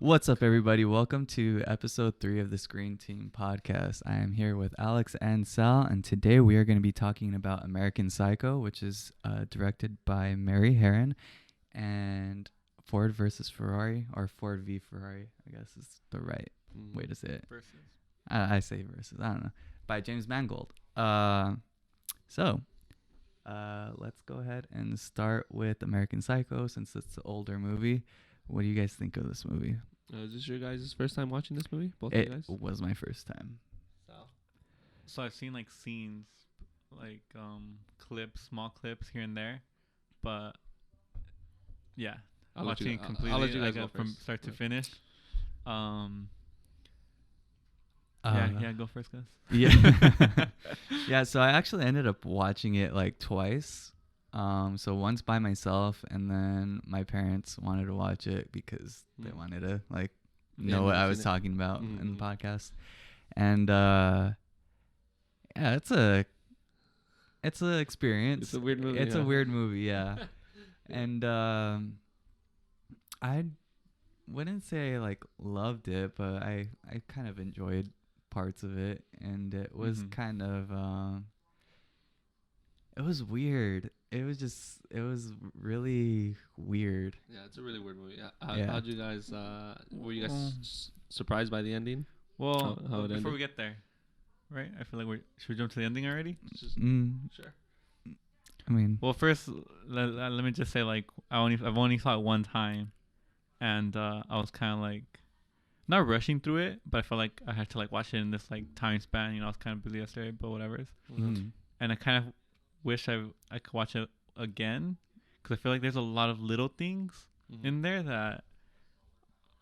What's up, everybody? Welcome to episode 3 of the Screen Team podcast. I am here with Alex and Sal, and today we are going to be talking about American Psycho, which is directed by Mary Herron, and Ford versus Ferrari, or Ford v Ferrari, I guess is the right way to say it. Versus. I say versus, I don't know. By James Mangold. Let's go ahead and start with American Psycho, since it's an older movie. What do you guys think of this movie? Is this your guys' first time watching this movie? Both It of you guys? was my first time. So I've seen like scenes, like clips, small clips here and there, but yeah, watching it completely, I'll let you guys like, go from first. start to finish. Yeah, go first, guys. Yeah. Yeah, so I actually ended up watching it like twice. So once by myself, and then my parents wanted to watch it because they wanted to like know what I was talking about in the podcast. And yeah, it's a experience. It's a weird movie. It's a weird movie, yeah. And I wouldn't say I like loved it, but I kind of enjoyed parts of it, and it was kind of it was weird. It was really weird. Yeah, it's a really weird movie. Yeah. How'd you guys? Were you guys surprised by the ending? Well, how it before ended? we get there, right? I feel like should we jump to the ending already? Sure. I mean, Well, first, let me just say, like, I've only saw it one time, and I was kind of like not rushing through it, but I felt like I had to like watch it in this like time span. You know, I was kind of busy yesterday, but whatever. And I kind of wish I could watch it again, because I feel like there's a lot of little things in there that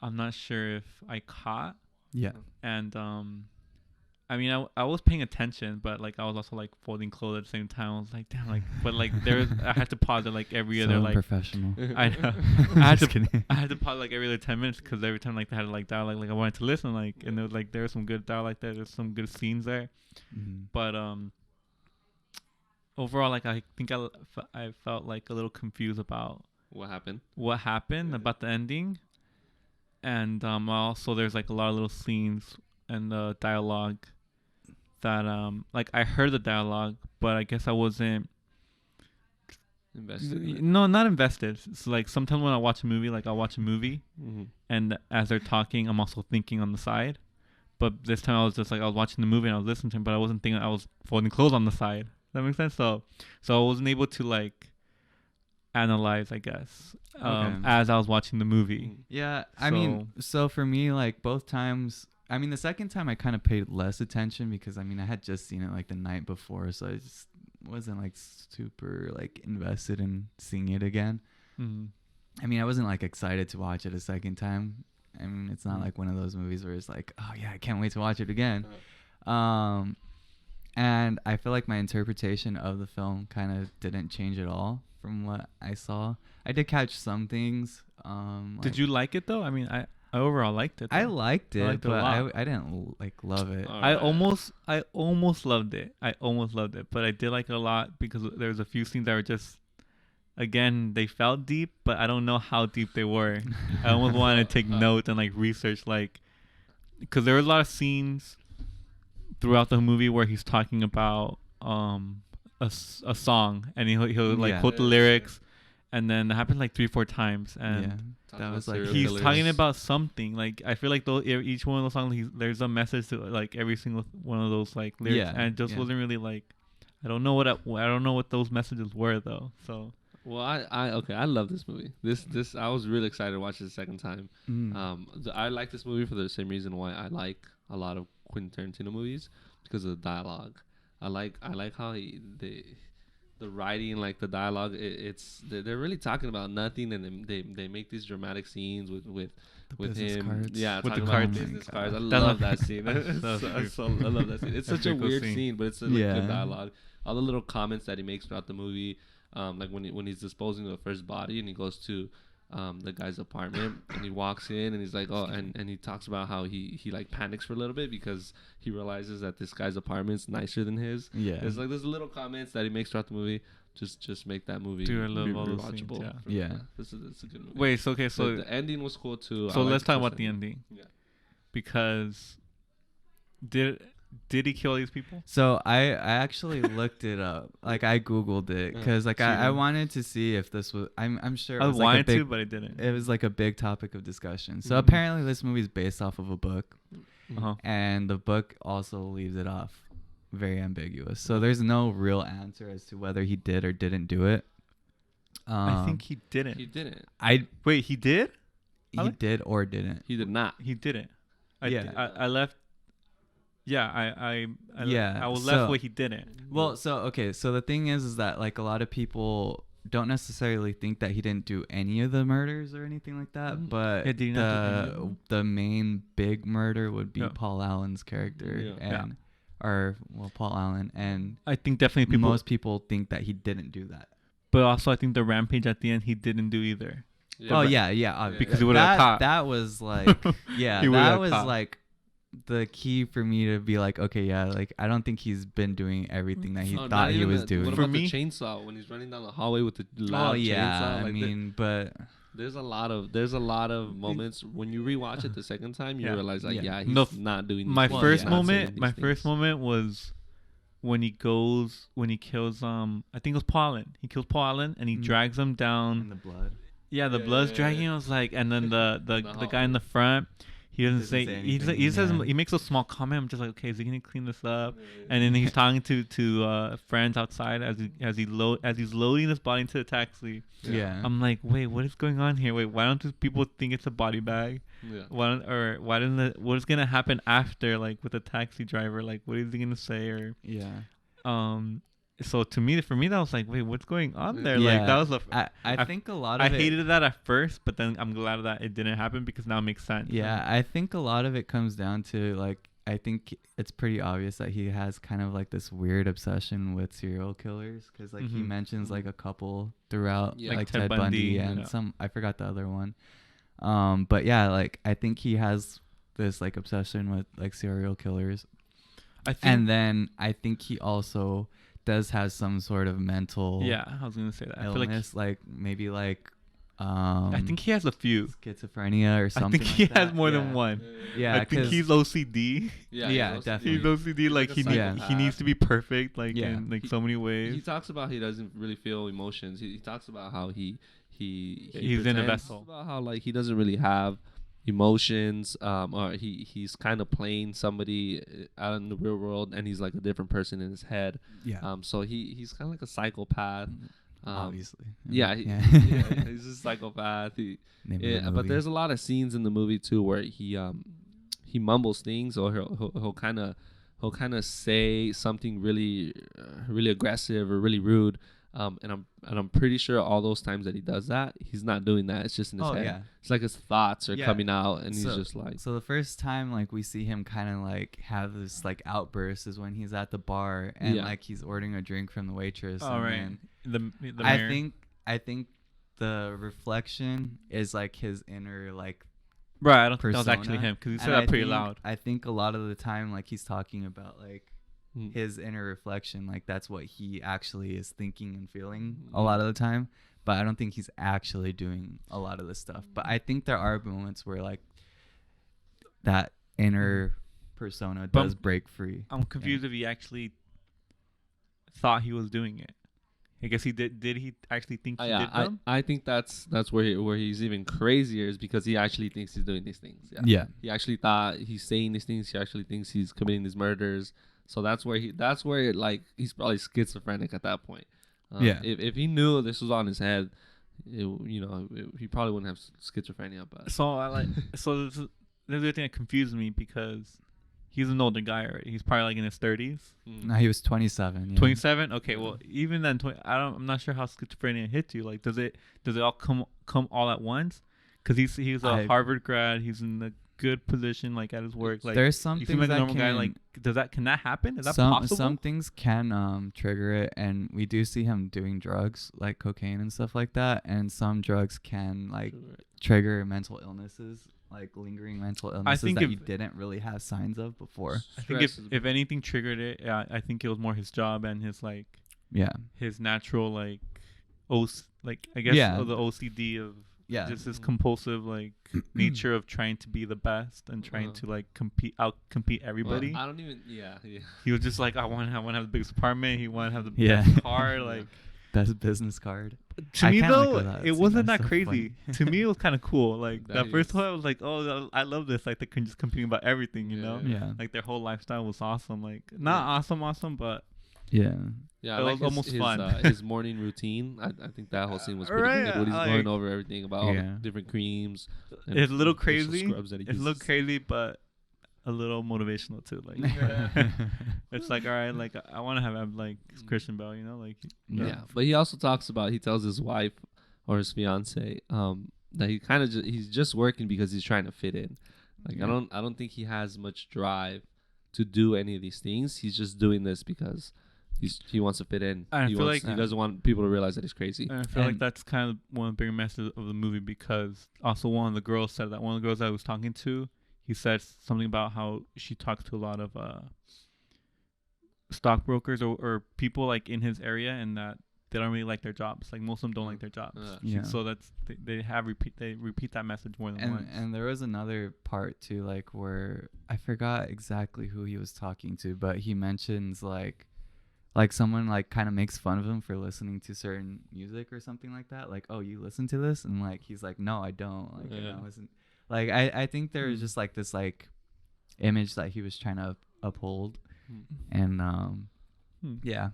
I'm not sure if I caught. yeah. And I mean, I was paying attention, but like I was also like folding clothes at the same time. I was like, damn, like, but like I had to pause it like every other like. Professional. I know. I had to pause like every other 10 minutes, because every time like they had like dialogue, like I wanted to listen, like, and there was like there was some good dialogue there. There's some good scenes there, but overall, like I think I felt like a little confused about What happened? about the ending, and also there's like a lot of little scenes and the dialogue that like I heard the dialogue, but I guess I wasn't Invested. no, not invested. So like sometimes when I watch a movie, like I'll watch a movie, and as they're talking, I'm also thinking on the side. But this time I was just like, I was watching the movie and I was listening to him, but I wasn't thinking. I was folding clothes on the side. That makes sense. So I wasn't able to like analyze, I guess, as I was watching the movie. Yeah, I mean, so for me, like both times, I mean, the second time I kind of paid less attention, because I mean I had just seen it like the night before, so I just wasn't like super like invested in seeing it again. I mean, I wasn't like excited to watch it a second time. I mean, it's not like one of those movies where it's like, oh yeah, I can't wait to watch it again. And I feel like my interpretation of the film kind of didn't change at all from what I saw. I did catch some things. Did you like it though? I mean, I overall liked it. Though. I liked it, liked it a but lot. I didn't like love it. I almost loved it. But I did like it a lot because there was a few scenes that were just, again, they felt deep, but I don't know how deep they were. I almost wanted to take notes and like research, like, because there was a lot of scenes throughout the movie where he's talking about a song, and he'll like quote the lyrics, and then that happened like 3-4 times, and that was like he's talking about something. Like I feel like each one of those songs, there's a message to like every single one of those like lyrics, and it just wasn't really like, I don't know what those messages were though. So well, I love this movie. This I was really excited to watch it the second time. I like this movie for the same reason why I like a lot of Quentin Tarantino movies, because of the dialogue. I like how the writing, like the dialogue, they're really talking about nothing, and they make these dramatic scenes with him. Cards. Yeah, with the talking about cards. business cards. I love that scene. I love that scene. It's such a weird scene, but it's a good dialogue. All the little comments that he makes throughout the movie, like when he's disposing of the first body and he goes to the guy's apartment and he walks in and he's like, oh, and he talks about how he like panics for a little bit because he realizes that this guy's apartment's nicer than his. Yeah. There's like those little comments that he makes throughout the movie. just make that movie Do a little all those rewatchable. scenes, Yeah. This is a good movie. Wait, so okay, so the ending was cool too. so I let's liked talk the about first the ending. Yeah. Because did he kill these people? So I actually looked it up. Like I googled it because like I Cheating. wanted to see if this was. I'm sure it I was like a wanted big. to, but I didn't. It was like a big topic of discussion. So Mhm. apparently this movie is based off of a book, Uh-huh. and the book also leaves it off very ambiguous. So there's no real answer as to whether he did or didn't do it. I think he didn't. He didn't. Wait, he did? He did or didn't. He did not. He didn't. Yeah. I left. Yeah, I Yeah, I was so- left where he didn't. Well, so okay, so the thing is that like a lot of people don't necessarily think that he didn't do any of the murders or anything like that, but Yeah, did he not do any of them? the main big murder would be Yeah. Paul Allen's character, Yeah. and Paul Allen, and I think definitely people. most people think that he didn't do that. But also, I think the rampage at the end he didn't do either. Oh yeah, obviously. Because he would've got caught. That was like, yeah, He would've that got was caught. like the key for me to be like, okay, yeah, like I don't think he's been doing everything that he Oh, not thought he even was that. doing. What For about me- the chainsaw when he's running down the hallway with the loud Oh yeah, chainsaw? I Like, mean, but there's a lot of moments when you rewatch it the second time, you Yeah. realize like, Yeah. he's No, not doing. My these Well, first yeah. not saying moment, these my things. first moment was when he kills I think it was Paul Allen. He kills Paul Allen and he Mm. drags him down. in the blood. Yeah, the Yeah, blood's yeah, dragging. yeah. I was like, and then the The guy in the front, he doesn't Doesn't say. say He anything, says yeah. he makes a small comment. I'm just like, okay, is he gonna clean this up? And then he's talking to friends outside as he's loading his body into the taxi. Yeah. I'm like, wait, what is going on here? Wait, why don't these people think it's a body bag? Yeah. Why doesn't what is gonna happen after, like with the taxi driver? Like, what is he gonna say? Or Yeah. so for me that was like, wait, what's going on there? Yeah. Like that was I think a lot of I it. hated that at first, but then I'm glad that it didn't happen because now it makes sense. Yeah, I think a lot of it comes down to like I think it's pretty obvious that he has kind of like this weird obsession with serial killers because like he Mhm. mentions like a couple throughout, Yeah. like Ted Bundy and yeah. some I forgot the other one. But yeah, like I think he has this like obsession with like serial killers, I think. and then I think he also does have some sort of mental Yeah, I was gonna say that. I feel like illness, like maybe like I think he has a few. schizophrenia or I something. think he like has that. more Yeah. than one. Yeah, I think 'cause- he's OCD. Yeah, he's definitely. He's OCD. Like like he a he needs to be perfect. Like Yeah. in like so many ways. He talks about he doesn't really feel emotions. He talks about how he He's in a pretends vessel. About how like he doesn't really have emotions, or he's kind of playing somebody out in the real world, and he's like a different person in his head. Yeah, So he's kind of like a psychopath. obviously. Yeah, yeah. he's a psychopath. Name of the Yeah, but movie. there's a lot of scenes in the movie too where he mumbles things, or he'll kind of say something really really aggressive or really rude, and I'm pretty sure all those times that he does that, he's not doing that. It's just in his Oh, head. yeah. It's like his thoughts are Yeah. coming out, and he's So- just like, So the first time like we see him kind of like have this like outburst is when he's at the bar and Yeah. like he's ordering a drink from the waitress. Oh, and right. then The I mirror. think the reflection is like his inner like Right, I don't think that persona. was actually him because he said And that I pretty think- loud. I think a lot of the time like he's talking about like Mm. his inner reflection, like that's what he actually is thinking and feeling a Mhm. lot of the time, but I don't think he's actually doing a lot of this stuff. But I think there are moments where like that inner persona But does break free. I'm confused if he actually thought he was doing it. I guess he did. Did he actually think he did them? I think that's where he's even crazier, is because he actually thinks he's doing these things. Yeah. He actually thought he's saying these things. He actually thinks he's committing these murders. So that's where like he's probably schizophrenic at that point. Yeah. If he knew this was on his head, he probably wouldn't have schizophrenia. But So I like. So this is the other thing that confused me because he's an older guy already. He's probably like in his 30s. No, he was 27. Yeah. 27. Okay, well, even then, I'm not sure how schizophrenia hits you. Like, does it all come all at once? Because he's a Harvard grad. He's in a good position, like at his work. Like, There's some he things seems like a that normal guy. can- Like, can that happen? Is that some possible? some things can trigger it, and we do see him doing drugs like cocaine and stuff like that, and some drugs can like trigger mental illnesses, like lingering mental illnesses think that if- you didn't really have signs of before. I think if anything triggered it, I think it was more his job and his like Yeah. his natural like like I guess Yeah. the OCD of Yeah. just his compulsive like nature of trying to be the best and trying to like compete everybody. Well, I don't even. Yeah. He was just like, I want to have the biggest apartment. He want to have the Yeah. best car. Like Best business card. to I me kinda though, like that it scene. wasn't That's that so crazy. funny. To me, it was kind of cool. Like That that first is. one, I was like, oh, I love this. Like they're just competing about everything, you know. Yeah. Like their whole lifestyle was awesome. Like not awesome, but Yeah. Yeah, It I like was his, almost his, fun. his morning routine. I think that whole scene was pretty Right, good. When he's I going like- over everything about all the Yeah. different creams. and it's a little facial crazy. scrubs that he It's a little uses. crazy, but a little motivational too. Like it's like, all right, like I want to have like Christian Bale, you know, like Yeah. But he also talks about, he tells his wife or his fiance that he kind of he's just working because he's trying to fit in. Like Yeah. I don't think he has much drive to do any of these things. He's just doing this because he wants to fit in. I He feel wants, like- he doesn't want people to realize that he's crazy. And I feel like And- that's kind of one of the bigger messages of the movie, because also one of the girls said that one of the girls I was talking to, he said something about how she talks to a lot of stockbrokers or people like in his area, and that they don't really like their jobs. Like most of them don't like their jobs. Yeah. So that's they repeat that message more than once. And there was another part too, like where I forgot exactly who he was talking to, but he mentions like someone like kind of makes fun of him for listening to certain music or something like that. Like, oh, you listen to this? And like he's like, no, I don't. Like, and I wasn't. Like, I think there was just like this like image that he was trying to uphold, and yeah,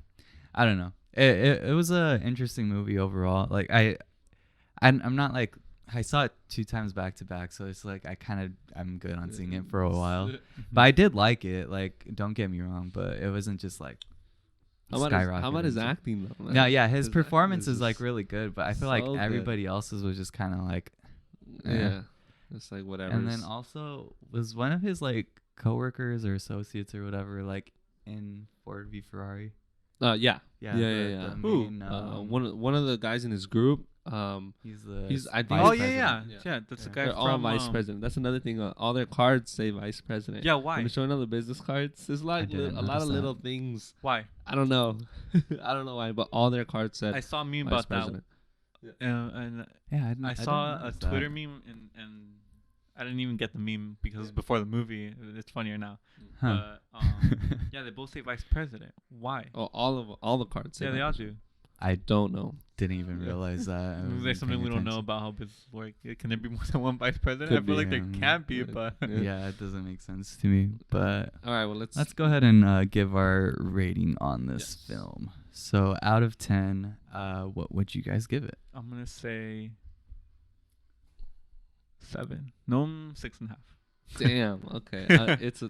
I don't know. It was a interesting movie overall. Like I'm not like, I saw it 2 times back to back, so it's like I'm good on seeing it for a while. But I did like it. Like, don't get me wrong, but it wasn't just like How about his skyrocketing. acting though? Man? No, yeah, his acting performance is like just really good, but I feel like so good. everybody else's was just kind of like, Yeah. It's like whatever. And then also was one of his like coworkers or associates or whatever like in Ford v Ferrari. Yeah. Yeah. Yeah. The Who? main, One of the guys in his group. he's I think vice Oh president. yeah. That's the Yeah. guy They're all from vice president. That's another thing. All their cards say vice president. Yeah, why? When they're showing all the business cards, there's like didn't a lot notice of that. little things. Why? I don't know. I don't know why, but all their cards said I saw a meme vice about president. that, and Yeah, I saw a Twitter meme, and I didn't even get the meme because it was before the movie. It's funnier now. Huh. But yeah, they both say vice president. Why? Oh, all the cards. Say Yeah, they all vice do. I Don't know. didn't even realize that. I Is wasn't there something paying we don't know attention. about how business work? Can there be more than one vice president? Could I feel be, like there yeah. can't be, Yeah. but Yeah, it doesn't make sense to me. But All right. Well, let's go ahead and give our rating on this film. So out of 10, what would you guys give it? I'm gonna say 7. No, 6.5. Damn. Okay. It's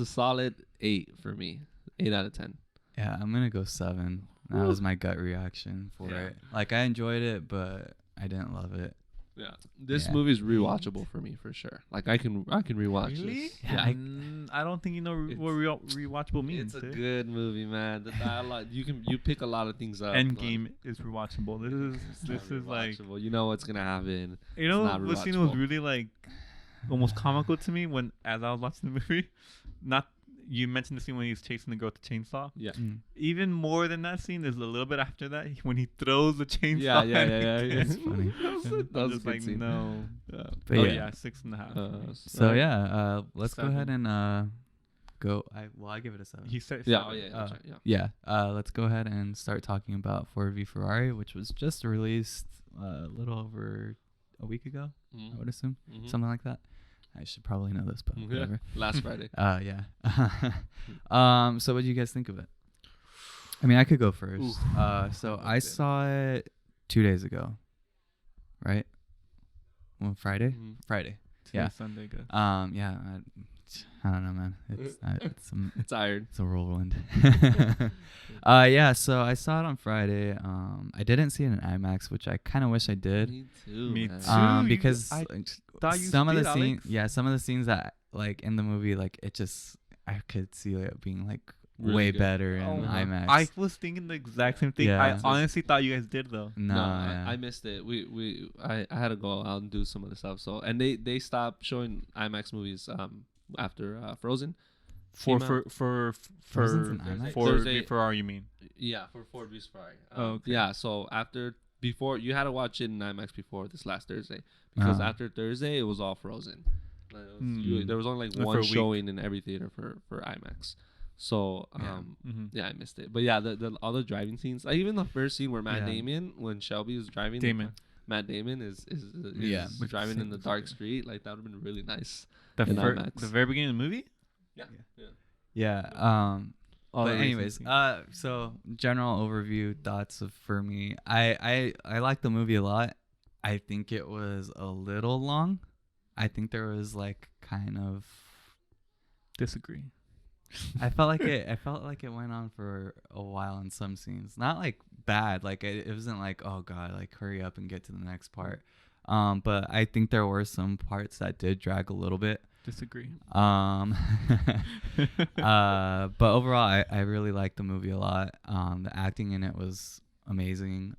a solid 8 for me. 8 out of 10. Yeah, I'm gonna go 7. That was my gut reaction for Yeah. it. Like, I enjoyed it, but I didn't love it. Yeah. This Yeah. movie is rewatchable for me for sure. Like I can rewatch Really? this. Yeah, I don't think you know what rewatchable means. It's a good movie, man. The dialogue, you pick a lot of things up. Endgame is rewatchable. This is like, rewatchable. You know what's gonna happen. you know, not what scene was rewatchable. really like almost comical to me when as I was watching the movie. Not you mentioned the scene when he's chasing the girl with the chainsaw. Yeah. Even more than that scene, there's a little bit after that when he throws the chainsaw. Yeah. and he It's funny. That was I'm a just good like, scene. no. But Oh yeah. yeah, 6.5. So yeah, let's go ahead 7. and go. I give it a 7. He said, Yeah. Oh, 7. yeah. That's right, yeah. Yeah. Let's go ahead and start talking about Ford v Ferrari, which was just released a little over a week ago. I would assume something like that. I should probably know this, but whatever. Last Friday. Yeah. So what do you guys think of it? I mean, I could go first. So I saw it 2 days ago, right? Well, Friday. Friday. Yeah. Sunday, good. Yeah. I don't know, man. It's Tired. it's a whirlwind. Yeah. So I saw it on Friday. I didn't see it in IMAX, which I kind of wish I did. Me too. Me man. too. Because I like, thought you some of the did, scenes, Alex. yeah, some of the scenes that like in the movie, like it just I could see it being like Really way good. better in Oh, IMAX. I was thinking the exact same thing. Yeah. I honestly thought you guys did though. no, yeah. I missed it. I had to go out and do some of the stuff. So and they stopped showing IMAX movies after Frozen. For came out. Frozen's in IMAX? Ford v Ferrari, you mean? Yeah, for Ford v Ferrari. Okay. Yeah, so before you had to watch it in IMAX before this last Thursday, because after Thursday it was all Frozen. There was only like For one a week. showing in every theater for IMAX. So yeah, I missed it. But yeah, the all the driving scenes, like even the first scene where Matt Damon, when Shelby is driving, Matt Damon is driving in the dark street, like that would have been really nice. The IMAX. the very beginning of the movie. Yeah. But anyways, so general overview thoughts for me. I like the movie a lot. I think it was a little long. I think there was like kind of Disagree. I felt like it went on for a while in some scenes. Not like bad. Like it wasn't like, oh god, like hurry up and get to the next part. But I think there were some parts that did drag a little bit. Disagree. But overall I really liked the movie a lot. The acting in it was amazing.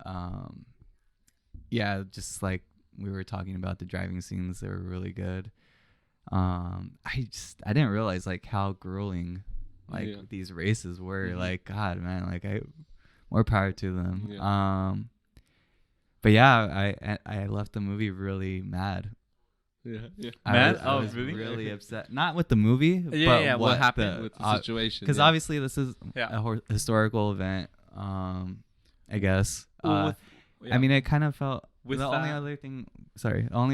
Yeah, just like we were talking about, the driving scenes, they were really good. I didn't realize like how grueling like these races were. Like god, man, like more power to them. But yeah, I left the movie really mad. Mad? I was really? Really upset. Not with the movie, but what happened with the situation. Because obviously this is a historical event. I guess. I mean, it kind of felt. Only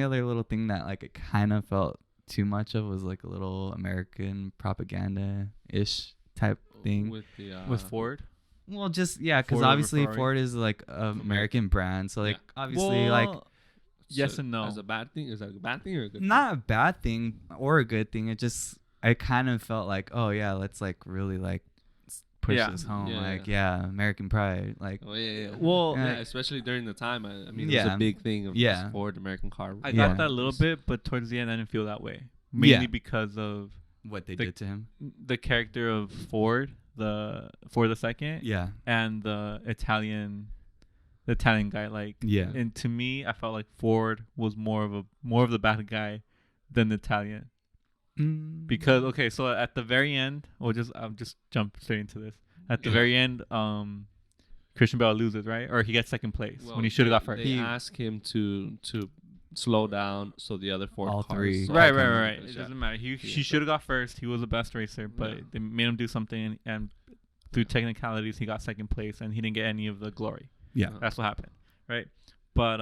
other little thing that like it kind of felt too much of was like a little American propaganda-ish type thing with Ford. Well, just because obviously Ford is like an American brand, so like obviously like. Yes and no. As a bad thing? Is that a bad thing or a good thing? Not a bad thing or a good thing. It just, I kind of felt like, oh yeah, let's like really like push this home. American pride. Like, Well, especially during the time. I mean, it was a big thing of Ford American car. I got that a little bit, but towards the end, I didn't feel that way. Mainly because of what they did to him. The character of Ford, Ford the second. Yeah. And the Italian guy, like, and to me I felt like Ford was more of the bad guy than the Italian. Because so at the very end, I'll just jump straight into this. At the very end, Christian Bale loses, right? Or he gets second place when he should have got first. They ask him to slow down so the other four all cars. Three. Right. It doesn't matter. He should have got first. He was the best racer, but they made him do something, and through technicalities, he got second place, and he didn't get any of the glory. Yeah, that's what happened, right? But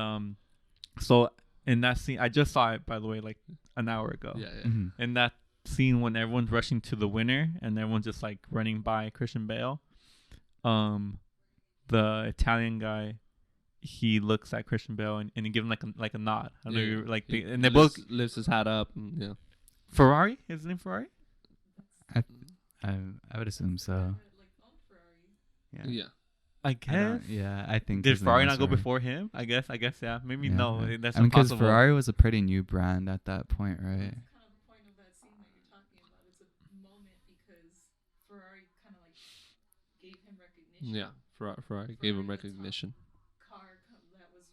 so in that scene, I just saw it, by the way, like an hour ago. In that scene when everyone's rushing to the winner and everyone's just like running by Christian Bale, the Italian guy, he looks at Christian Bale and he gives him like a nod. I don't know, like and they both lifts his hat up. Ferrari, is his name Ferrari? I would assume so. Yeah. I guess. I think. Did Ferrari not go before him? I guess. Yeah. Maybe no. That's impossible. Because Ferrari was a pretty new brand at that point, right? That's kind of the point of that scene that you're talking about. It's a moment because Ferrari kind of like gave him recognition. Yeah, Ferrari gave him recognition. Car that was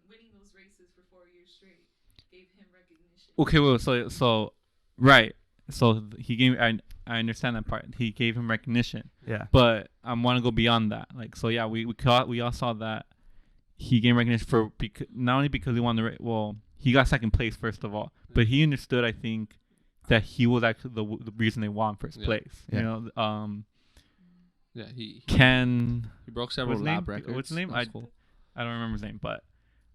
winning those races for 4 years straight gave him recognition. Okay, well, so right. So he gave. I understand that part. He gave him recognition. Yeah. But I want to go beyond that. Like, so yeah, we all saw that he gained recognition for not only because he won he got second place first of all, but he understood, I think, that he was actually the reason they won first place. Yeah. You know. He broke several lap records. What's his name? That's cool. I don't remember his name, but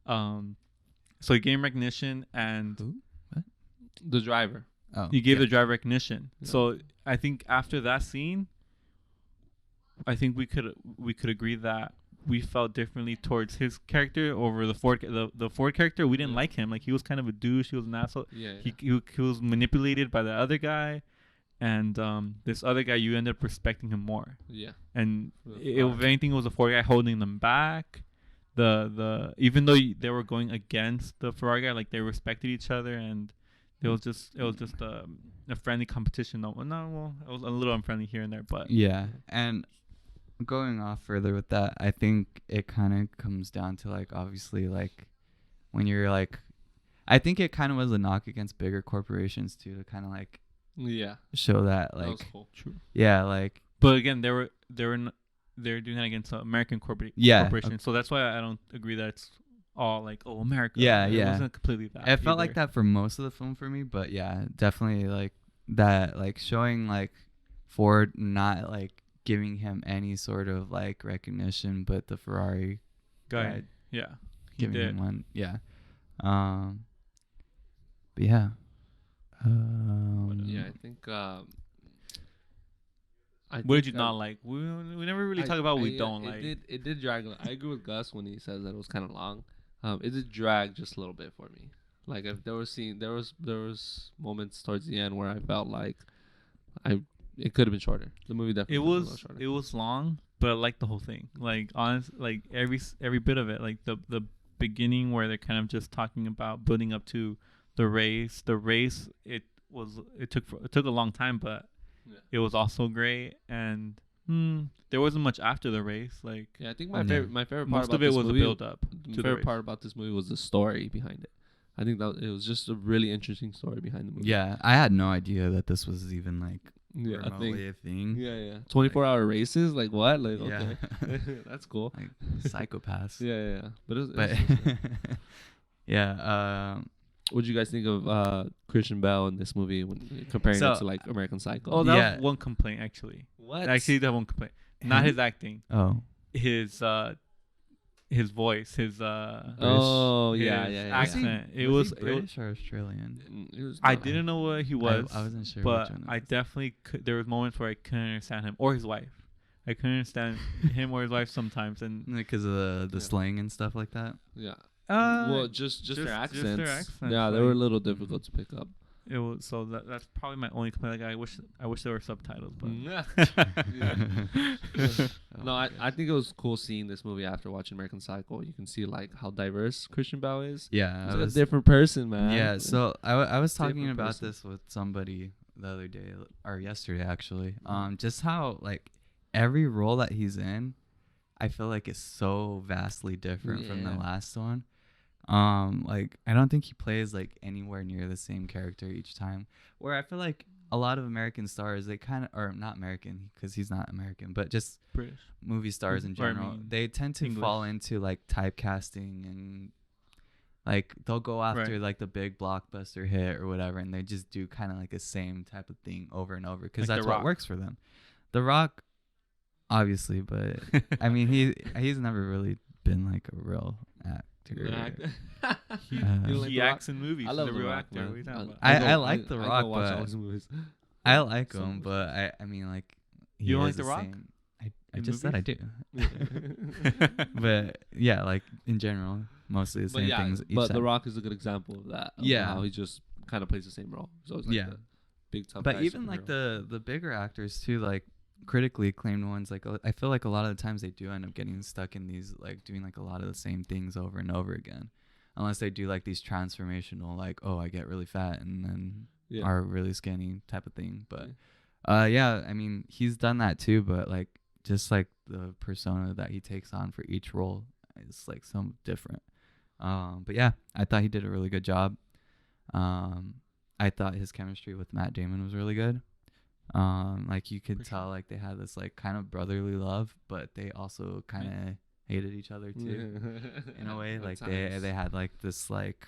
so he gained recognition and what? The driver. Oh, he gave the driver recognition. Yeah. So I think after that scene, I think we could agree that we felt differently towards his character over the Ford character. We didn't like him. Like, he was kind of a douche. He was an asshole. He was manipulated by the other guy, and this other guy, you ended up respecting him more. Yeah. And if anything, it was the Ford guy holding them back. The even though they were going against the Ferrari guy, like, they respected each other, and it was just a friendly competition. It was a little unfriendly here and there, but yeah. And going off further with that, I think it kind of comes down to, like, obviously, like, when you're like, I think it kind of was a knock against bigger corporations too, to kind of like Yeah. show that That was like cool. True. yeah, like But again, they're doing that against American Yeah, corporation. So that's why I don't agree that it's all like, oh, America. Yeah, It yeah. wasn't completely that. it felt either. like that for most of the film for me, but yeah, definitely like that, like showing like Ford not like giving him any sort of like recognition, but the Ferrari guy. Yeah, he giving did. him one. Yeah. But yeah. Yeah, I think. What did you not like? We never really talk about what we don't it like. It did drag. I agree with Gus when he says that it was kind of long. It did drag just a little bit for me. Like if there was moments towards the end where I felt like it could have been shorter. The movie definitely could have been a little shorter. It was long, but I liked the whole thing. Like honest, like every bit of it. Like the beginning where they're kind of just talking about building up to the race. The race it took a long time, but it was also great. And there wasn't much after the race. Like I think my favorite part most about of it this was movie, a build up. My favorite part about this movie was the story behind it. I think that it was just a really interesting story behind the movie. Yeah, I had no idea that this was even like a remotely thing. a thing. Yeah. 24-hour races, like what? Like Yeah. okay, that's cool. Like psychopaths. Yeah. But Yeah. what do you guys think of Christian Bale in this movie when comparing it to like American Psycho? Oh, that was one complaint actually. What? Actually, that one complaint. Not his acting. Oh. His voice, his Oh his yeah. accent. Was he British or Australian? I didn't know what he was. I wasn't sure. But which one I definitely could. There was moments where I couldn't understand him or his wife. I couldn't understand him or his wife sometimes, and because of the slang and stuff like that. Yeah. Well, just their accents. Yeah, they were a little difficult to pick up. It was that's probably my only complaint. Like I wish there were subtitles, but No, I think it was cool seeing this movie after watching American Psycho. You can see like how diverse Christian Bale is. Yeah, He's like a different person, man. Yeah, so I was talking Different about person. this with somebody the other day or yesterday actually. Just how like every role that he's in, I feel like is so vastly different from the last one. Like I don't think he plays like anywhere near the same character each time. Where I feel like a lot of American stars, they kind of, or not American because he's not American, but just British movie stars in general, they tend to fall into like typecasting and like they'll go after like the big blockbuster hit or whatever, and they just do kind of like the same type of thing over and over because that's what works for them. The Rock, obviously, but I mean he's never really been like a real actor. He acts in movies. I love the The real Rock, actor. man. I like The Rock, watch all but his movies. I like him, but I mean like you don't like The Rock? I just said I do. But yeah, like in general, mostly the same things. But The Rock is a good example of that. How he just kind of plays the same role. So it's like the big tough. But even like the bigger actors too, like critically acclaimed ones, like I feel like a lot of the times they do end up getting stuck in these like doing like a lot of the same things over and over again, unless they do like these transformational like, oh, I get really fat and then are really skinny type of thing. But I mean he's done that too, but like just like the persona that he takes on for each role is like some different. But yeah, I thought he did a really good job. I thought his chemistry with Matt Damon was really good. Like you could tell like they had this like kind of brotherly love, but they also kind of hated each other too in a way. Like they had like this like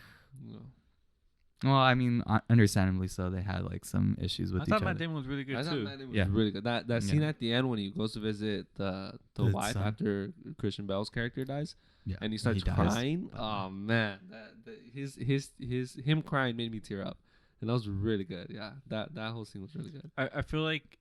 well, I mean understandably so, they had like some issues with each other. I thought Matt Damon was really good too. Matt Damon was really good. That scene at the end when he goes to visit the wife after Christian Bale's character dies, and he starts crying. Oh man, him crying made me tear up. And that was really good. Yeah, that whole scene was really good. I feel like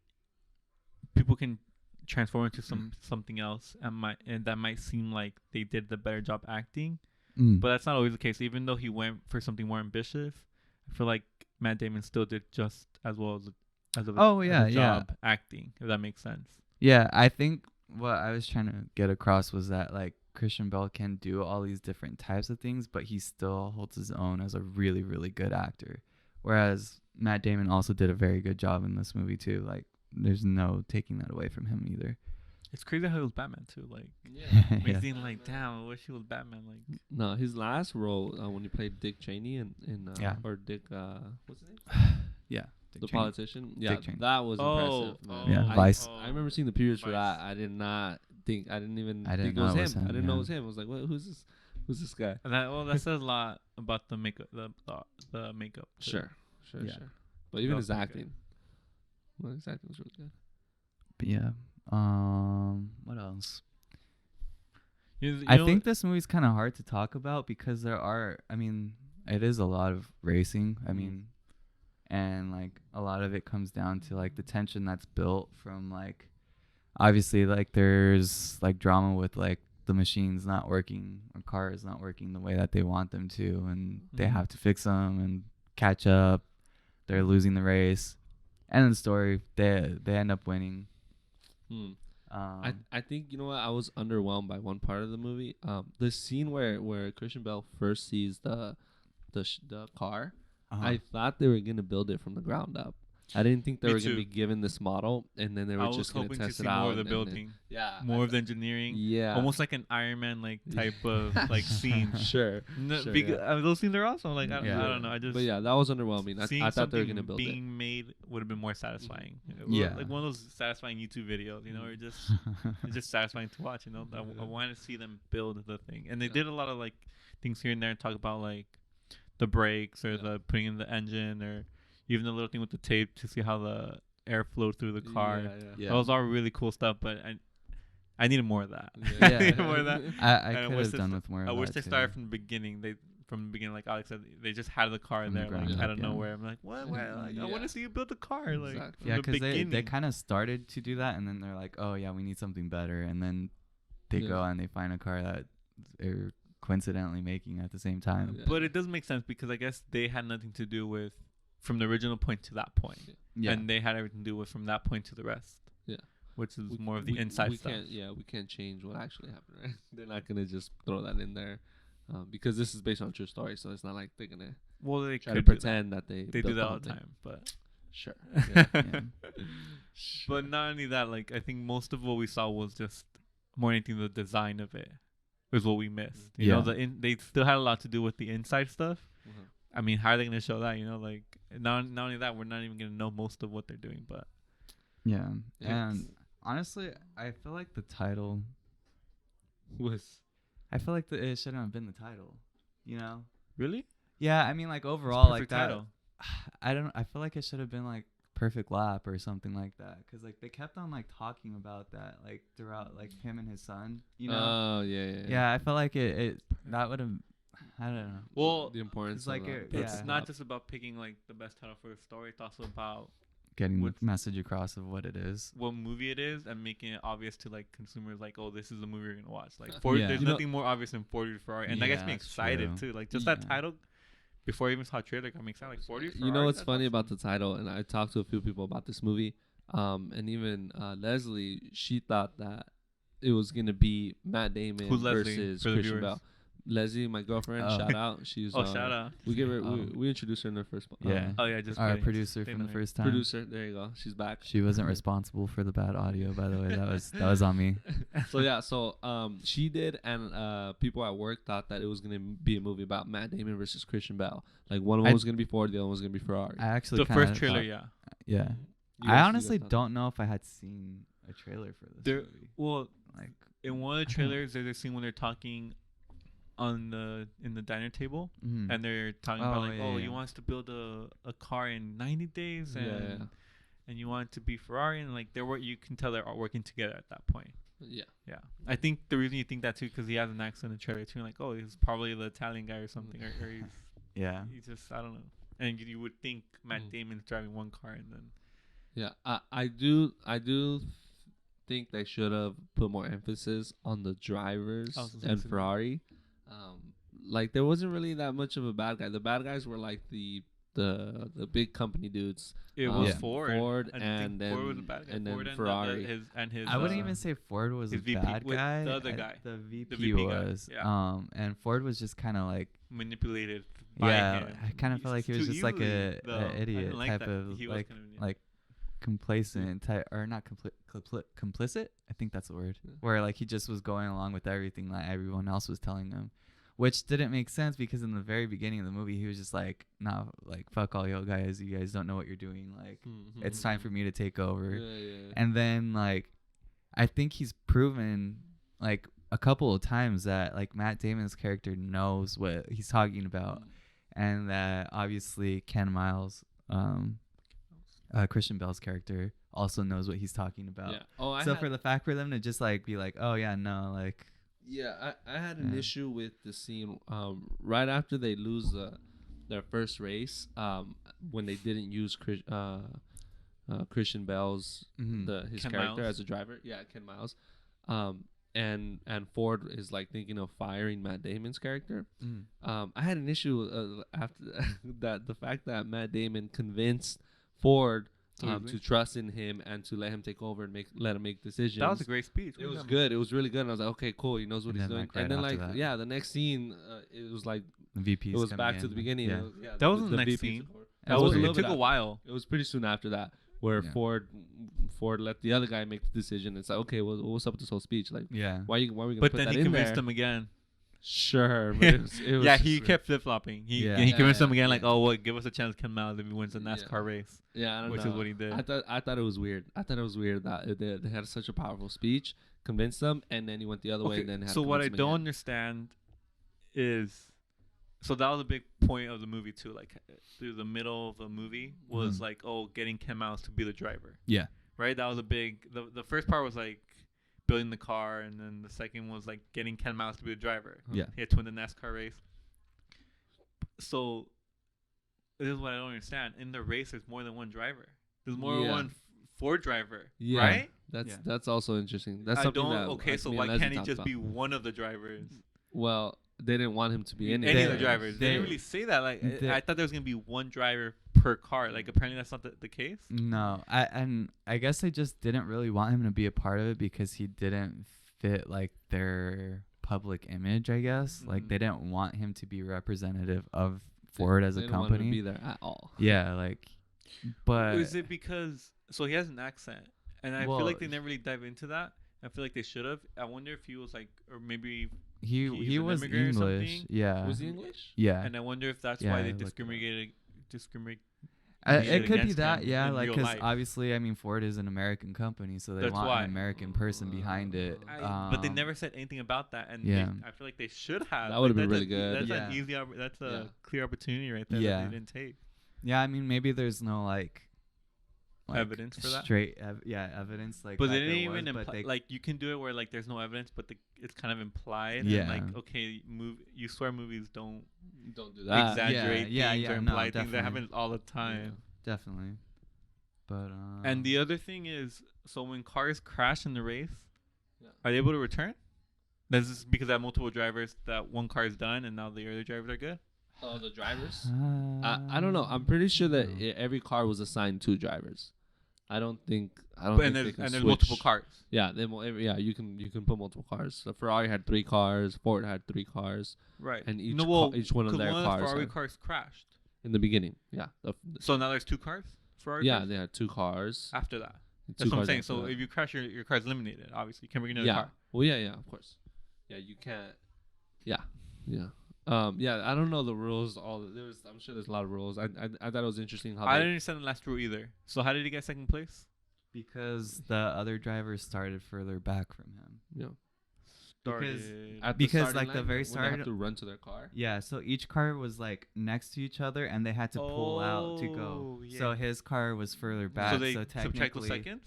people can transform into something else and that might seem like they did the better job acting, but that's not always the case. Even though he went for something more ambitious, I feel like Matt Damon still did just as well as a job acting. If that makes sense. Yeah, I think what I was trying to get across was that like Christian Bale can do all these different types of things, but he still holds his own as a really, really good actor. Whereas Matt Damon also did a very good job in this movie too. Like, there's no taking that away from him either. It's crazy how he was Batman too. Like, makes him like, damn, I wish he was Batman. Like, no, his last role when he played Dick Cheney or Dick, what's his name? The Cheney. politician, yeah, Dick Cheney. that was impressive. Man. Yeah, I, Vice. I remember seeing the previews for Vice. that. I didn't think it know was it him. was him, I didn't know yeah. it was him. I was like, what, who's this? Who's this guy? And that says a lot about the makeup, the makeup. too. Sure. Yeah. But even That his was pretty acting, well, his acting was really good. But yeah. What else? You I know think what- this movie's kind of hard to talk about because it is a lot of racing. And like a lot of it comes down to like the tension that's built from like, obviously like there's like drama with like the machines not working or cars not working the way that they want them to, and they Mhm. have to fix them and catch up. They're losing the race. End of the story. They end up winning. I think, you know what, I was underwhelmed by one part of the movie. The scene where Christian Bale first sees the car. I thought they were gonna build it from the ground up. I didn't think they Me were gonna too. be given this model and then they I were was just gonna hoping to test see it out. more of the and building, yeah, more of the engineering. Yeah, Almost like an Iron Man like type of like scene. Sure. No, Sure, because yeah. those scenes are awesome. Like I Yeah. don't know. I just But yeah, that was underwhelming. seeing I thought they were something gonna build it. being made would have been more satisfying. Yeah. Like one of those satisfying YouTube videos, you know, or just it's just satisfying to watch. You know, I wanted to see them build the thing, and they did a lot of like things here and there and talk about like the brakes or the putting in the engine or even the little thing with the tape to see how the air flowed through the car. Yeah. That was all really cool stuff, but I needed more of that. Yeah. I needed more of that. I And could wish have they done sta- with more. I of wish that they too. started from the beginning. From the beginning, like Alex said, they just had the car From the there, like ground out up, of yeah. nowhere. I'm like, what? Where? Like, I want Yeah. to see you build a car, like Exactly. from Yeah, the because beginning. they kind of started to do that, and then they're like, oh yeah, we need something better, and then they Yeah. go and they find a car that they're coincidentally making at the same time. Yeah. But it does make sense because I guess they had nothing to do with from the original point to that point, Yeah. and they had everything to do with from that point to the rest. Yeah. Which is more of the inside we stuff. we can't change what actually happened, right? They're not gonna just throw that in there, because this is based on a true story. So it's not like they're gonna Well, they try could to do that. pretend that they They built do that all whole the thing. time, but Sure. Yeah. Yeah. but not only that, like I think most of what we saw was just more anything the design of it was what we missed. You know, they still had a lot to do with the inside stuff. Mhm. I mean, how are they gonna show that? You know, like not only that, we're not even gonna know most of what they're doing, but Yeah. Yeah. And honestly, I feel like the title. Was I feel like it shouldn't have been the title. You know. really, Yeah, I mean, like overall, like perfect that. title. I feel like it should have been like Perfect Lap or something like that, because like they kept on like talking about that like throughout, like him and his son. You know. Oh yeah. Yeah, I feel like it that would have. I don't know. Well, the importance it's like of it- it's yeah. not just about picking like the best title for a story. It's also about Getting the What's- message across of what it is. what movie it is and making it obvious to like consumers, like, oh, this is the movie you're gonna watch. Like, Ford, Yeah. there's You know- nothing more obvious than Ford v Ferrari, and that gets Yeah, me that's excited true. too. Like, just that Yeah. title. Before I even saw a trailer, got me excited. Like, Ford v Ferrari. You know what's that's funny about awesome. the title, and I talked to a few people about this movie, and even Leslie, she thought that it was gonna be Matt Damon Who's Leslie, versus for the Christian viewers? Bale. Leslie, my girlfriend, Oh. shout out. She's Oh, shout out. We give her Oh. we introduced her in the first Yeah. Oh yeah, just Our kidding. producer Say from the name. first time. producer. There you go. She's back. She wasn't responsible for the bad audio, by the way. That was on me. So yeah, she did, and people at work thought that it was gonna be a movie about Matt Damon versus Christian Bale. Like one of them was gonna be Ford, the other one was gonna be Ferrari. I actually The kinda first trailer, thought- yeah. Yeah. You I guys- honestly you guys thought- don't know if I had seen a trailer for this There, movie. well, Like, in one of the I don't- trailers, there's a scene when they're talking in the diner table, mhm. and they're talking Oh, about like, yeah, oh, yeah. you want us to build a car in 90 days, and Yeah. and you want it to be Ferrari, and like you can tell they're all working together at that point. Yeah. Yeah, I think the reason you think that too because he has an accent in the trailer too, like, oh, he's probably the Italian guy or something, or yeah. he's just, I don't know. And you would think Matt Mm. Damon's driving one car, and then Yeah, I do think they should have put more emphasis on the drivers I was gonna and say that. Ferrari. Like there wasn't really that much of a bad guy. The bad guys were like the big company dudes. it was Yeah. Ford, and think then Ford was the bad guy. and then Ford Ferrari. his I wouldn't uh, even say Ford was a his VP bad with guy. the other guy. The VP, VP guy, was. yeah. And Ford was just kind of like, manipulated by yeah. him. I kind of felt like he was Too just like easily, a though. I didn't idiot like type that. of He was like kind of an idiot. like complacent type, or not complicit. I think that's the word. Yeah. Where like he just was going along with everything that everyone else was telling him, which didn't make sense because in the very beginning of the movie, he was just like, "Nah, like fuck all y'all guys. You guys don't know what you're doing. Like, it's time for me to take over." Yeah. And then like, I think he's proven like a couple of times that like Matt Damon's character knows what he's talking about, and that obviously Ken Miles, Christian Bale's character, also knows what he's talking about. Yeah. Oh, So for the fact for them to just like be like, "Oh yeah, no," like. Yeah, I had an issue with the scene right after they lose their first race, when they didn't use Christian Bale's his Ken character Miles. as a driver. Yeah, Ken Miles. And Ford is like thinking of firing Matt Damon's character. I had an issue after that the fact that Matt Damon convinced Ford to trust in him and to let him take over and let him make decisions. That was a great speech. It was good. It was really good. And I was like, okay, cool. He knows what he's doing. Like, right and then after like, that. the next scene, it was like The VP's it was coming back to in. the beginning. Yeah. It was, That wasn't the next VP scene. took over. That was a little It took bit a while. It was pretty soon after that where Yeah. Ford let the other guy make the decision. It's like, okay, well, what's up with this whole speech? Like, Yeah. why are we gonna But put then that he in convinced there? him again. Sure. But it was Yeah, just he weird. kept flip flopping. He Yeah. convinced Yeah, him again, like, yeah. "Oh, well, give us a chance, Ken Miles, if he wins the NASCAR Yeah. race," Yeah, I don't which know. is what he did. I thought it was weird. I thought it was weird that they had such a powerful speech, convinced them, and then he went the other way. And then had So to what I convince them don't again. understand is, so that was a big point of the movie too. Like through the middle of the movie was like, oh, getting Ken Miles to be the driver. Yeah. Right. That was a big. The first part was like building the car, and then the second was like getting Ken Miles to be the driver. Yeah. He had to win the NASCAR race. So this is what I don't understand. In the race, there's more than one driver. There's more than Yeah. one Ford driver. Yeah. Right. That's also interesting. That's I something don't. that Okay, so me why and Leslie can't he talked just about. be one of the drivers? Well, they didn't want him to be Any any of the drivers. They didn't really say that. Like, I thought there was gonna be one driver per car. Like, apparently that's not the case. No, I guess they just didn't really want him to be a part of it because he didn't fit like their public image. I guess like they didn't want him to be representative of Ford as They a didn't want him to company. be there at all. Yeah, like, but Is it because so he has an accent, and I feel Well, like they never really dive into that. I feel like they should have. I wonder if he was like, or maybe he he's an was immigrant or English. something? Yeah, Was he English? yeah. and I wonder if that's Yeah, why I they looked it up. discriminate. It could be against that, him yeah, in like real because life. obviously, I mean, Ford is an American company, so they That's want why. an American person behind it. But they never said anything about that, and Yeah. I feel like they should have. That would've been that's really good. That's Yeah. an easy. That's a Yeah. clear opportunity right there Yeah. that they didn't take. Yeah, I mean, maybe there's no like Evidence for that? straight, evidence like. But that they there didn't even was, but imply. they- Like you can do it where like there's no evidence, but it's kind of implied. Yeah. And like okay, you swear movies don't Don't do that. exaggerate Yeah, things yeah, or no, imply things. That definitely. happens all the time. definitely, but And the other thing is, so when cars crash in the race, Yeah. are they able to return? This is because I have multiple drivers. That one car is done, and now the other drivers are good. Oh, the drivers? I don't know. I'm pretty sure that every car was assigned 2 drivers. I don't think And they there's can and there's multiple switch. cars. Yeah, you can put multiple cars. So Ferrari had 3 cars, Ford had 3 cars, Right. and each well, each one of 'cause their one cars of the Ferrari had- cars crashed. in the beginning. Yeah, So now there's 2 cars. Ferrari yeah, cars? they had 2 cars. After that. 2 That's what I'm cars saying. after So that. if you crash, your car's eliminated. Obviously, you can't bring another yeah, car. well, yeah, of course. Yeah, you can't. Yeah. Yeah, I don't know the rules. I'm sure there's a lot of rules. I thought it was interesting how I they, didn't understand the last rule either. So how did he get second place? because the other drivers started further back from him. you know, Because at Because, starting like, the line, very when they have start- to run to their car. Yeah, so each car was like next to each other, and they had to pull out to go. Oh, So yeah. his car was further back. So they technically, subtract the seconds.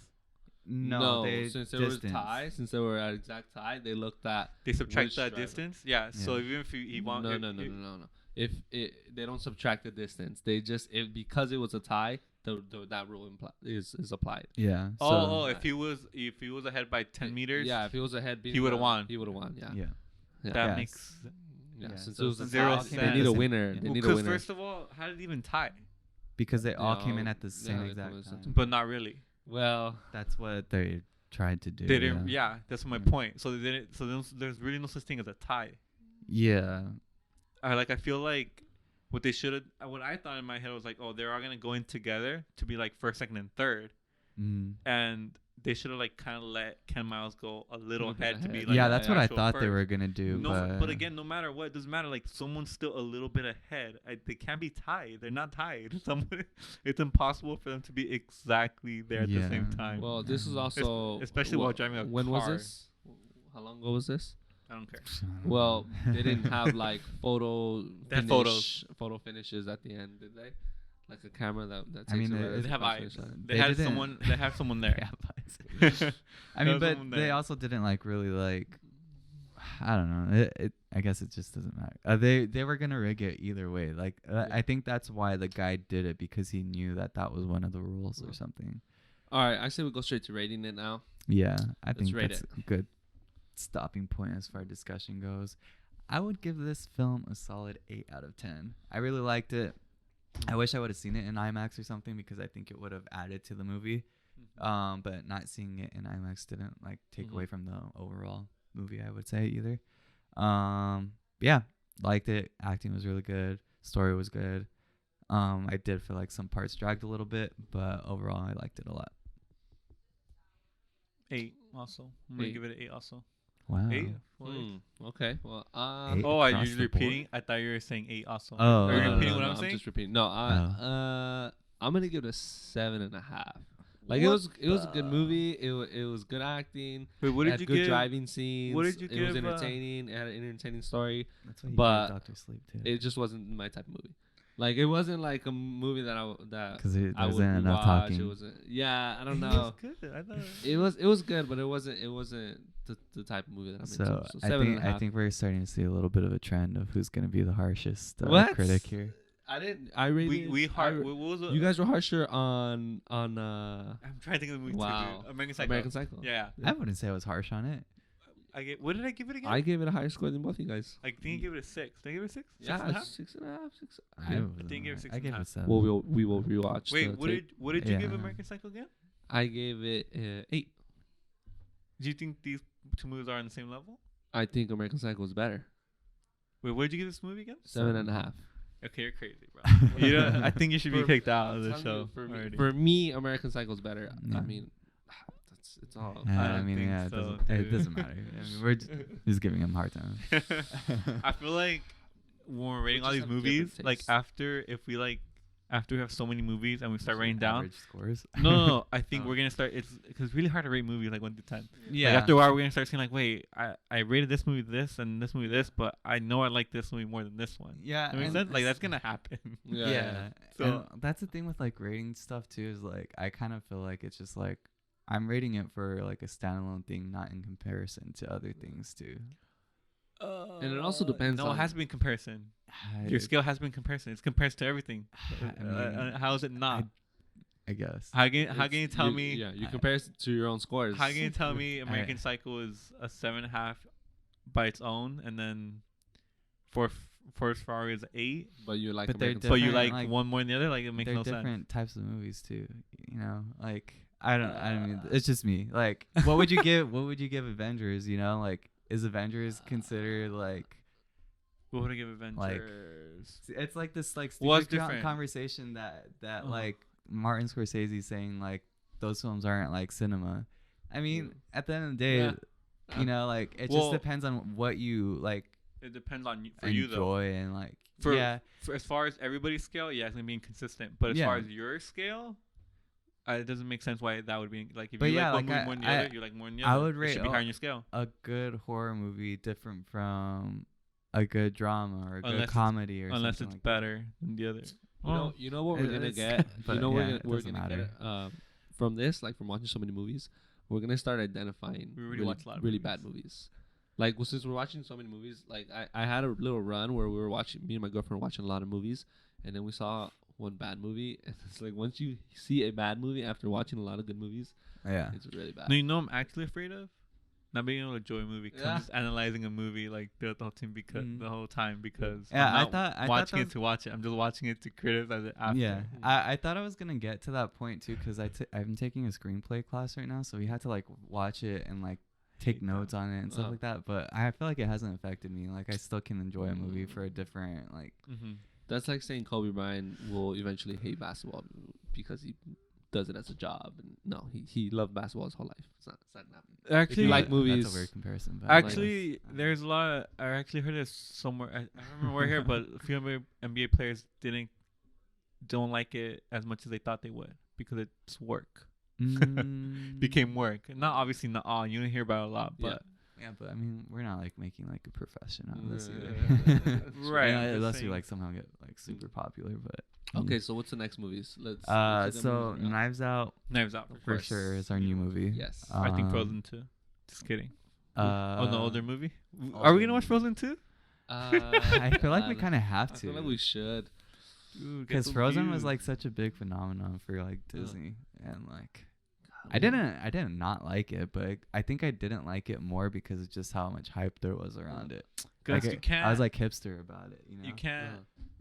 No, they since they distance. were tied, since they were at exact tie, they looked at They subtract which that driver. distance. Yeah. So Yeah. even if he wants, no. If they don't subtract the distance, they just because it was a tie, that rule is applied. Yeah. Oh, if he was ahead by 10 meters. Yeah, if he was ahead, He would've won. He would have won. Yeah. yeah. That Yeah. makes. Yeah, Yeah, since so it was a since they all tie, came they in need at a the winner. same- They yeah. need a Because winner. first of all, how did it even tie? Because they all came in No, at the yeah, same they exact come in at the time. same But not really. Well, That's what they tried to do. They didn't. Yeah. Yeah, that's my Yeah. point. So they didn't. So there's really no such thing as a tie. Yeah. I feel like what they should have. What I thought in my head was like, oh, they're all gonna go in together to be like first, second, and third, Mm. and they should have like kind of let Ken Miles go a little Little bit ahead to be ahead. like yeah, the that's what I actual thought they first. were gonna do. No, but again, no matter what, it doesn't matter. Like someone's still a little bit ahead. They can't be tied. They're not tied. Someone, it's impossible for them to be exactly there at the same Yeah. time. Well, this is also especially while driving a when car. was this? How long ago was this? I don't care. Well, they didn't have like They had photos. photo finishes at the end, did they? Like a camera that takes I mean, away it- the They have photo eyes. finish. They had someone. They have someone there. Yeah, but- I mean, There was but someone they there. also didn't like really like. I don't know. I guess it just doesn't matter. They were gonna rig it either way. Like I think that's why the guy did it, because he knew that was one of the rules or something. All right, I say we go straight to rating it now. Yeah, I Let's think rate that's it. a good stopping point as far as discussion goes. I would give this film a solid 8 out of 10. I really liked it. I wish I would have seen it in IMAX or something, because I think it would have added to the movie. But not seeing it in IMAX didn't like take away from the overall movie, I would say, either. Yeah, liked it. Acting was really good. Story was good. I did feel like some parts dragged a little bit, but overall I liked it a lot. 8 also. I'm gonna 8. give it an 8 also. Wow. 8. Okay. Well, 8 Oh, are you across the repeating? board. I thought you were saying 8 also. Oh, Are you no, repeating no, what no, I'm saying? just repeating. No, I'm gonna give it a 7.5. Like What it was a good movie. It was good acting. Wait, what It did had you good give? driving scenes. What did you It was give, entertaining. It had an entertaining story. That's why you But gave Dr. Sleep too. It just wasn't my type of movie. Like it wasn't like a movie that Because there I would wasn't enough rewatch. talking. It wasn't. Yeah, I don't It know. was good. I thought. It was good, but it wasn't the type of movie that I'm So into. So I 7.5. think we're starting to see a little bit of a trend of who's gonna be the harshest What? critic here. I didn't. I rated. What was it? You guys were harsher on. I'm trying to think of the movie. Wow. Too, dude. American Psycho. American Psycho. Yeah. I wouldn't say I was harsh on it. What did I give it again? I gave it a higher score than both you guys. I think I gave it a 6. Did I give it a 6? Yeah, 6.5? 6.5. 6. I think it was I gave 6.5. it 7. Well, we will rewatch. Wait, the what tape. did you give Yeah. American Psycho again? I gave it 8. Do you think these two movies are on the same level? I think American Psycho is better. Wait, what did you give this movie again? 7.5. Okay, you're crazy, bro. I think you should be kicked out of the show. For me, American Psycho is better. Yeah. I mean, it's all. Yeah, I I don't mean, think yeah, so, it dude. doesn't matter. I mean, we're just giving him a hard time. I feel like when we're rating all just these have movies, different like tastes. after we have so many movies and we start writing down. Average scores. No. I think Oh. we're gonna start. Because it's really hard to rate movies like 1 to 10. Yeah. Like after a while, we're gonna start saying like, wait, I rated this movie this and this movie this, but I know I like this movie more than this one. Yeah. That makes and sense. Like that's gonna happen. Yeah. So- And that's the thing with like rating stuff too, is like I kind of feel like it's just like I'm rating it for like a standalone thing, not in comparison to other things too. And it also depends No, on- it has to be in comparison. Your scale has to be in comparison. It's compared to everything. I mean, How is it not? I guess. How can you tell me? Yeah, you compare it to your own scores. How can you tell me American Psycho is a 7.5 by its own, and then Forest Ferrari is 8, But you like But they're American but you Different, like like, one more than the other? Like it makes They're no sense. different types of movies too. You know, like I mean, it's just me. Like, what would you give? What would you give Avengers? You know, like is Avengers considered like? What would I give Avengers? It's like this like Well, it's stupid different. conversation that Uh-huh. like Martin Scorsese saying like those films aren't like cinema. I mean, at the end of the day, Yeah. you know, like it Well- just depends on what you like It depends on for you though. enjoy and like For yeah. as far as everybody's scale, yeah, it's gonna be inconsistent. But as Yeah. far as your scale, it doesn't make sense why that would be like if But you yeah, like one like, movie more than the I- other, you like more than the I other. would It rate should be higher all- on your scale. A good horror movie different from a good drama or a Unless good it's- comedy or Unless something it's like better than the other. You know what we're gonna It's- get. but You know yeah, we're it gonna doesn't get from this, like from watching so many movies. We're gonna start identifying We already watch a lot of really movies. bad movies. Like since we're watching so many movies, like I had a little run where we were watching. Me and my girlfriend were watching a lot of movies, and then we saw one bad movie. And it's like once you see a bad movie after watching a lot of good movies, Yeah. it's really bad. No, you know what I'm actually afraid of? Not being able to enjoy a movie. 'Cause I'm Yeah. just analyzing a movie like the whole time because Mm. the whole time because Yeah, I'm I not thought watching that it to watch it. I'm just watching it to criticize it after. Yeah, I thought I was gonna get to that point too, because I'm taking a screenplay class right now, so we had to like watch it and like take notes on it and stuff Oh. like that. But I feel like it hasn't affected me. Like I still can enjoy a movie for a different like. Mm-hmm. That's like saying Kobe Bryant will eventually hate basketball because he does it as a job. And no, he loved basketball his whole life. It's not happening. Actually, you like movies- That's a weird comparison. But Actually, there's a lot. I actually heard this somewhere. I don't remember where here, but a few NBA players don't like it as much as they thought they would because it's work. Became work. Not all. You don't hear about it a lot, but yeah, but I mean, we're not like making like a profession out of this Yeah. either. Right, Yeah, I'm just unless you saying. like somehow get like super popular, but Okay, so what's the next movies? Let's so Knives Out Knives Out. for sure is our new movie. Yes. I think Frozen 2. Just kidding. Oh, The older movie. Are we gonna watch Frozen 2? I feel like we kind of have I to. feel like we should. Because Frozen was like such a big phenomenon for like Disney, and like I didn't not like it, but I think I didn't like it more because of just how much hype there was around it. Because Like, I was like hipster about it, you know. You can't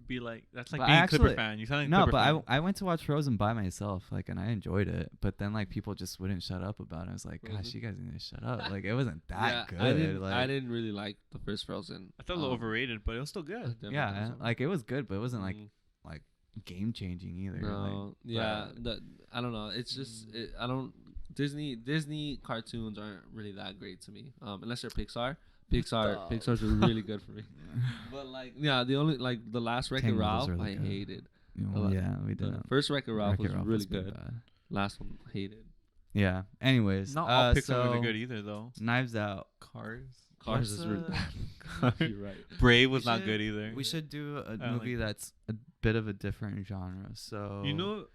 be like that's like But being I a Clipper actually- fan. You sound like a No, Clipper but fan. I went to watch Frozen by myself, like, and I enjoyed it. But then like people just wouldn't shut up about it. I was like, Frozen? gosh, you guys need to shut up. Like it wasn't that good. I didn't really like the first Frozen. I thought it was overrated, but it was still good. Definitely Yeah, wasn't. like it was good, but it wasn't like Mm, game changing either. no, yeah, I don't know. It's just I don't. Disney cartoons aren't really that great to me, unless they're Pixar. Pixar's are really good for me. But like, yeah, the only like the last Wreck-It Tangled was Ralph really I good. hated. Well, yeah, we The did. first Wreck-It Ralph was Wreck-It really pretty good. bad. Last one hated. Yeah. Anyways, Not all Pixar so was good either, though. Knives Out. Cars. Cars is really bad. You're right. Brave was We not should- good either. We should do a I movie like- that's a bit of a different genre. So You know,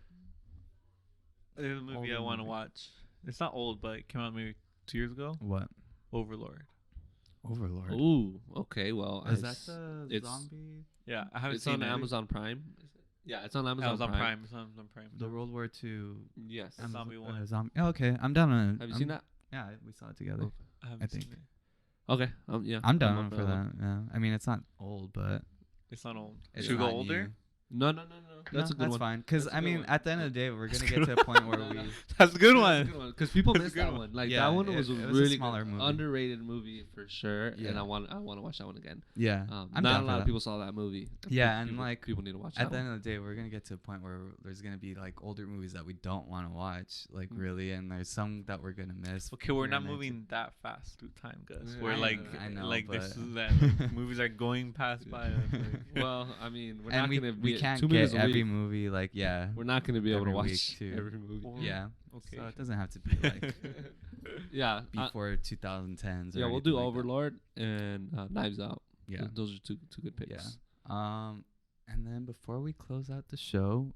there's a movie I Older want to movie. watch. It's not old, but it came out maybe 2 years ago. what? Overlord. Overlord. Ooh, okay. Well, Is that the it's- zombie? Yeah, I haven't it's seen on it. Amazon Prime. Yeah, it's on Amazon, Amazon Prime. Prime. It's on Amazon Prime. The World War II Yes. Amazon- Zombie one. Zombie. Oh, okay, I'm down on it. Have you seen that? Yeah, we saw it together. Okay. I haven't I seen think. it. Okay. Yeah. I'm down up for that. Yeah. I mean, it's not old, but It's not old. it's Should we go not older? new. No. That's No, a good one. fine. Because That's a I good mean, one. at the end of the day, we're That's gonna a get good to a point where No, we. no. That's a good one. Because people That's a missed good that one. one. Like Yeah, that one it was a was a really smaller good, movie. underrated movie for sure. Yeah. And I want to watch that one again. Yeah. I'm not down a for lot that. of people saw that movie. Yeah, and people, like people need to watch at that the one. end of the day, we're gonna get to a point where there's gonna be like older movies that we don't want to watch, like really, and there's some that we're gonna miss. Okay, we're here not and there, moving that fast through time, Gus. Yeah, We're I like, know, I know, like but- this is that like, movies are going past by us. Like, Well, I mean, we're And not we, gonna we be can't 2 minutes get a every week. movie like We're not gonna be able to every week, watch too. every movie. Well, yeah. okay. So it doesn't have to be like Yeah. before 2010s. Or Yeah, we'll anything do like that. Overlord and Knives Out. Yeah. Those are two good picks. Yeah. And then before we close out the show,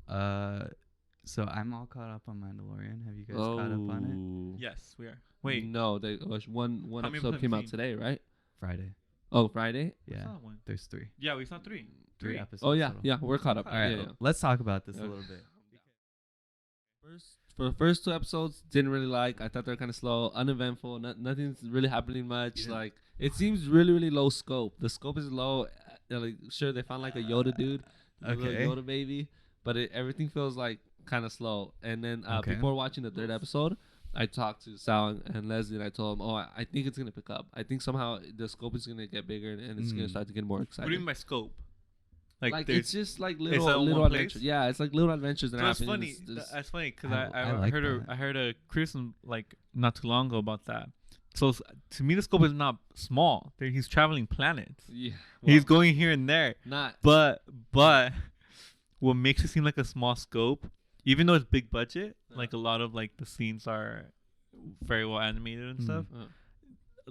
so I'm all caught up on Mandalorian. Have you guys caught up on Yes, we are. Wait, no, they one How many episode have came you out seen? today, right? it? Friday. Oh, Friday. we Yeah. saw one. There's three. Yeah, we saw three. Three episodes. Oh yeah, total. yeah, we're caught up. All right. Yeah, yeah. Let's talk about this a Okay. little bit. For the first 2 episodes, didn't really like. I thought they were kind of slow, uneventful. Nothing's really happening much. You didn't- Like it seems really low scope. The scope is low. Like sure, they found like a Yoda dude, a little Okay. Yoda baby, but everything feels like kind of slow. And then Okay. before watching the 3rd episode, I talked to Sal and Leslie, and I told them, "Oh, I think it's gonna pick up. I think somehow the scope is gonna get bigger, and it's gonna Mm. start to get more What exciting." do you mean by scope? Like there's- it's just like that little on little one place? adventures. Yeah, it's like little adventures that So that's happen. funny. It's- That's funny because I I like heard that. I heard a criticism like not too long ago about that. So to me, the scope is not small. He's traveling planets. yeah, He's well, going here and there. not But what makes it seem like a small scope, even though it's big budget, like a lot of like the scenes are very well animated and Mhm. stuff. Uh.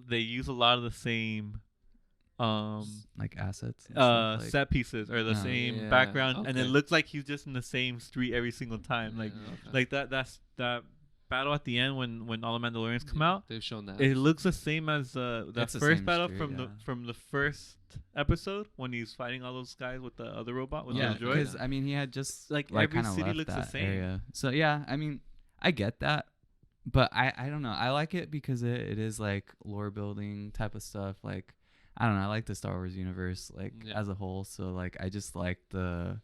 They use a lot of the same Like assets. and stuff, like- set pieces or the Oh. same Yeah, background, and it okay. looks like he's just in the same street every single time. Like Yeah, okay. like that battle at the end when all the Mandalorians come out. They've shown that. It looks the same as that It's the first same battle street, from yeah. the first episode when he's fighting all those guys with the other robot with Yeah, the droid. because I mean, he had just Like, like every kind of city left looks the that same. area. So yeah, I mean, I get that, but I don't know. I like it because it is like lore building type of stuff. Like I don't know. I like the Star Wars universe like Yeah. as a whole. So like I just like the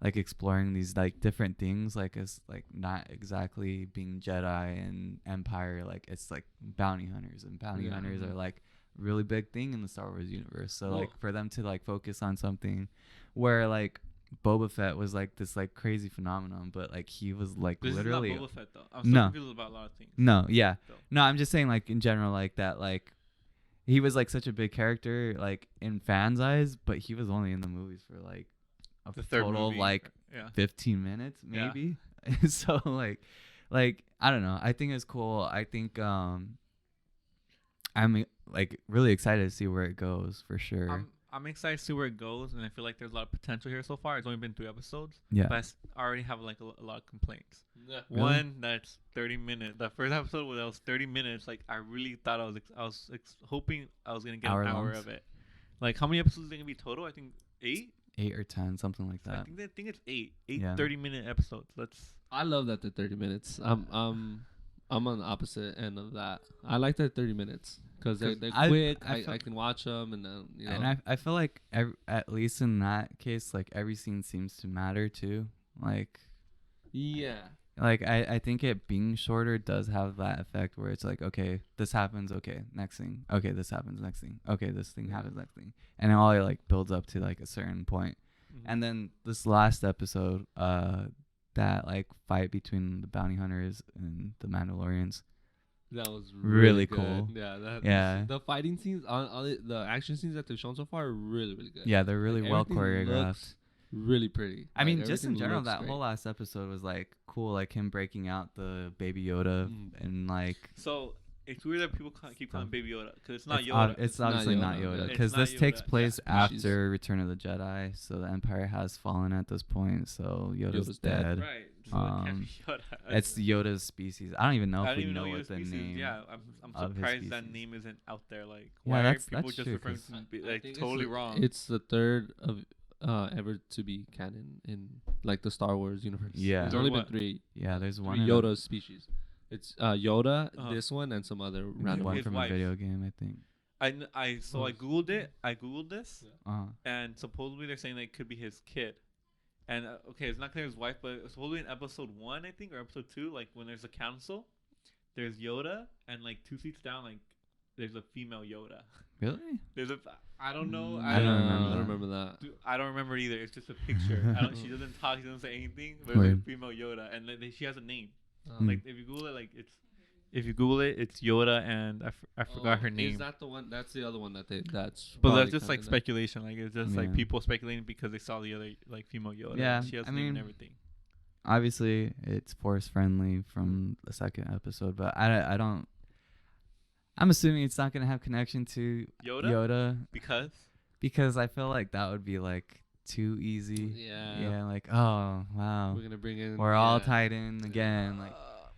like exploring these like different things. Like it's like not exactly being Jedi and Empire. Like it's like bounty hunters, and bounty Yeah. hunters are like really big thing in the Star Wars universe. So Well- like for them to like focus on something where like Boba Fett was like this like crazy phenomenon, but like he was like This literally is not Boba Fett though. I'm so no, confused about a lot of things. no, yeah, Though. no. I'm just saying like in general like that like he was like such a big character like in fans' eyes, but he was only in the movies for like a The third total movie, of like yeah. 15 minutes Yeah. maybe. So like I don't know. I think it's cool. I think I'm like really excited to see where it goes for sure. I'm excited to see where it goes, and I feel like there's a lot of potential here so far. It's only been 3 episodes, Yeah. but I already have like a lot of complaints. Yeah. Really? One that's 30 minutes. The first episode when that was 30 minutes, like I really thought I was hoping I was gonna get an hour Hour-longs? of it. Like how many episodes are there gonna be total? I think 8. 8 or 10, something like I that. think it's 8. 8 Yeah. 30-minute episodes. I love that they're 30 minutes. I'm on the opposite end of that. I like that 30 minutes because they're quick. I can watch them and then you know. And I feel like at least in that case, like every scene seems to matter too. Like I think it being shorter does have that effect where it's like, okay, this happens, okay, next thing, okay, this happens, next thing, okay, this thing happens, next thing, and it all like builds up to like a certain point. Mm-hmm. And then this last episode, that like fight between the bounty hunters and the Mandalorians. That was Really good. cool. Yeah. The fighting scenes, the action scenes that they've shown so far are really, really good. Yeah, they're really Like, well everything choreographed. looks really pretty. I mean, just in everything general, looks that great. whole last episode was like cool, like him breaking out the Baby Yoda and like. So it's weird that people keep calling Baby Yoda because it's not It's Yoda. it's obviously not Yoda It's because not this takes Yoda, place yeah. after Return of the Jedi, so the Empire has fallen at this point, so Yoda's Yoda's dead. dead. Right. So it can't be Yoda. It's Yoda's species. I don't even know I if don't we even know Yoda's what the species. name. Yeah, I'm of his surprised that species. name isn't out there. Like, Yeah, why are that's people just true, referring 'cause to be, I like think totally wrong? It's the third of ever to be canon in like the Star Wars universe. Yeah. There's only What? been three Yeah, there's one. three in Yoda species. It's Yoda, Uh-huh. this one, and some other and random one His one. from wife. a video game, I think. I googled it. I googled this, and supposedly they're saying that it could be his kid. And okay, it's not clear his wife, but supposedly in episode 1, I think, or episode 2, like when there's a council, there's Yoda, and like 2 seats down, like there's a female Yoda. Really? There's a I don't know. I don't remember I that. don't remember that. Dude, I don't remember it either. It's just a picture. She doesn't talk. She doesn't say anything. But it's like Weird. female Yoda, and like, she has a name. Mm. Like if you Google it, like if you Google it, it's Yoda, and I forgot her name. Is that the one? That's the other one that that's. But probably that's just like canon. speculation. Like it's just like Yeah. people speculating because they saw the other like female Yoda. Yeah, She has I a name and mean, everything. Obviously, it's force friendly from the second episode, but I don't. I'm assuming it's not gonna have connection to Yoda? Because I feel like that would be like too easy. Yeah. Yeah, like oh wow, We're gonna bring in. we're all yeah. tied in again. well,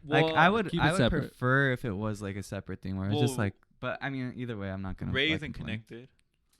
Like I would keep I it would separate. prefer if it was like a separate thing where it's just Well, like. But I mean, either way, I'm not gonna. Ray like, isn't complain. connected,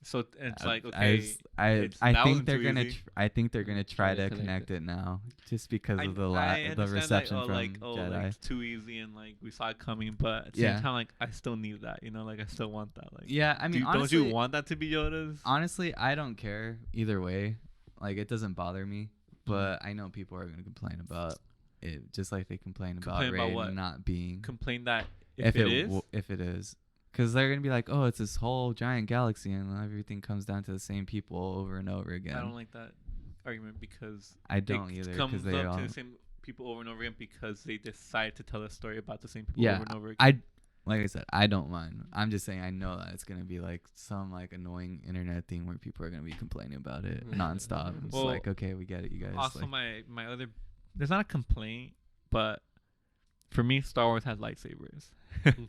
so it's I- like I okay. s- I that think wasn't they're too gonna. easy. I think they're gonna try to to connect connect it now, just because I of the understand that, reception like, from like, Jedi. like it's too easy and like we saw it coming, but at the Yeah. same time, like I still need that, you know, like I still want that. Like Yeah, I mean, honestly, don't you want that to be Yoda's? Honestly, I don't care either way. Like, it doesn't bother me. But I know people are gonna complain about it, just like they complain about Complain about Rey what? not being. Complain that if it is, if it is, because they're gonna be like, oh, it's this whole giant galaxy, and everything comes down to the same people over and over again. I don't like that argument because I don't it either, comes because they up all. to the same people over and over again because they decide to tell a story about the same people Yeah, over and over again. like I said, I don't mind. I'm just saying I know that it's gonna be like some like annoying internet thing where people are gonna be complaining about it nonstop. It's Well, like, okay, we get it, you guys. Also, like, my other, there's not a complaint, but for me, Star Wars has lightsabers.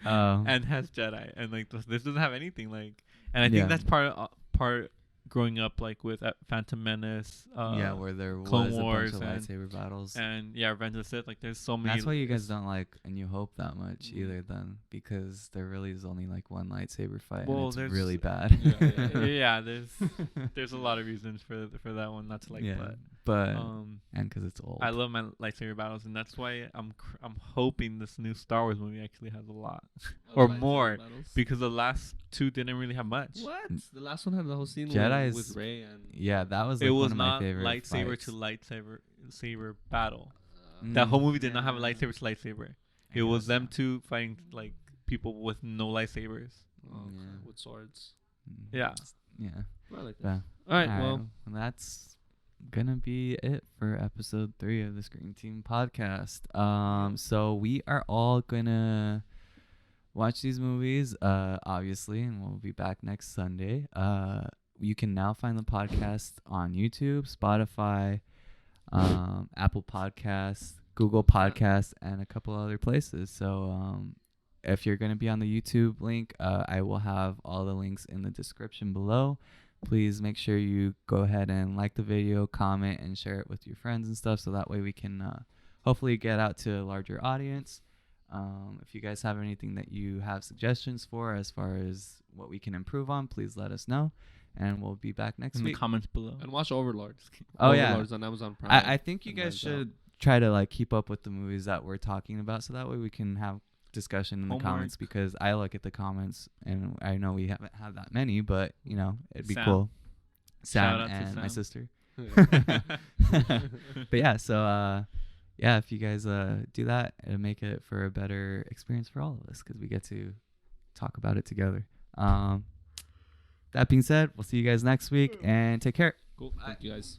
oh, And has Jedi, and like this doesn't have anything like, and I think Yeah. that's part growing up like with Phantom Menace, yeah, where there Clone was Wars a bunch of and- lightsaber battles. and Revenge of the Sith. Like there's so many. That's why you guys don't like A New Hope that much either, then, because there really is only like one lightsaber fight, Well, and it's there's- really bad. yeah, there's a lot of reasons for that one not to like, yeah, but but and because it's old. I love my lightsaber battles, and that's why I'm hoping this new Star Wars movie actually has a lot or more, because the last two didn't really have much. What? The last one had the whole scene Jedi's- with Rey and. Yeah, that was like It one was of my not favorite lightsaber fights. to lightsaber battle. Mm. That whole movie did not have a lightsaber to lightsaber. I It was guess them so. two fighting like people with no lightsabers. Oh, Yeah. with swords. Mm. Yeah. Yeah. I like that. But, All right. Well, that's gonna be it for episode 3 of the Screen Team podcast. So we are all gonna watch these movies, obviously, and we'll be back next Sunday. You can now find the podcast on YouTube, Spotify, Apple Podcasts, Google Podcasts, and a couple other places. So if you're going to be on the YouTube link, I will have all the links in the description below. Please make sure you go ahead and like the video, comment, and share it with your friends and stuff, so that way we can hopefully get out to a larger audience. If you guys have anything that you have suggestions for as far as what we can improve on, please let us know, and we'll be back next In week. the comments below. And watch Overlord. Oh, yeah. Overlord's on Amazon Prime. I think you and guys Knives should Out. try to like keep up with the movies that we're talking about, so that way we can have discussion in the Homework. comments, because I look at the comments and I know we haven't had that many, but you know, it'd be Sam. cool. Shout Sam out to and my Sam. sister. But yeah, so yeah, if you guys do that, it'll make it for a better experience for all of us, because we get to talk about it together. That being said, we'll see you guys next week, and take care. Cool. Thank you guys.